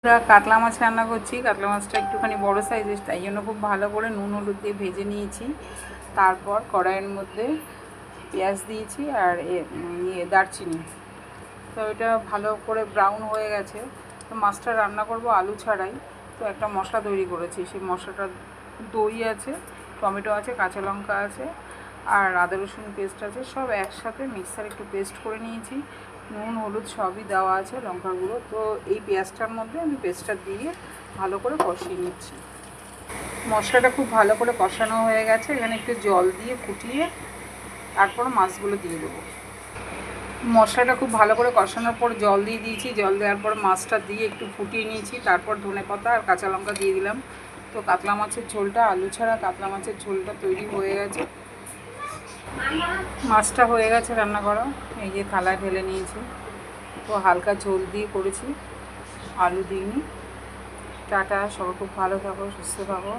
কাতলা মাছ রান্না করছি। কাতলা মাছটা একটুখানি বড় সাইজের, তাই জন্য খুব ভালো করে নুন হলুদ দিয়ে ভেজে নিয়েছি। তারপর কড়াইয়ের মধ্যে পেঁয়াজ দিয়েছি আর দারচিনি। তো এটা ভালো করে ব্রাউন হয়ে গেছে। তো মাছটা রান্না করব আলু ছাড়াই। তো একটা মশলা তৈরি করেছি, সেই মশলাটা দই আছে, টমেটো আছে, কাঁচা লঙ্কা আছে আর আদা রসুন পেস্ট আছে, সব একসাথে মিক্সার একটু পেস্ট করে নিয়েছি। নুন হলুদ সবই দেওয়া আছে, লঙ্কার গুঁড়ো। তো এই পেঁয়াজটার মধ্যে আমি পেস্টটা দিয়ে ভালো করে কষিয়ে নিচ্ছি। মশলাটা খুব ভালো করে কষানো হয়ে গেছে। এখানে একটু জল দিয়ে ফুটিয়ে তারপর মাছগুলো দিয়ে দেবো। মশলাটা খুব ভালো করে কষানোর পর জল দিয়ে দিয়েছি। জল দেওয়ার পর মাছটা দিয়ে একটু ফুটিয়ে নিয়েছি। তারপর ধনেপাতা আর কাঁচা লঙ্কা দিয়ে দিলাম। তো কাতলা মাছের ঝোলটা, আলু ছাড়া কাতলা মাছের ঝোলটা তৈরি হয়ে গেছে। মাছটা হয়ে গেছে রান্না করা, এই যে থালায় ঢেলে নিয়েছি। তো হালকা ঝোল দিয়ে করেছি, আলু দিইনি। টাটা, সবাই খুব ভালো থাকো, সুস্থ থাকো।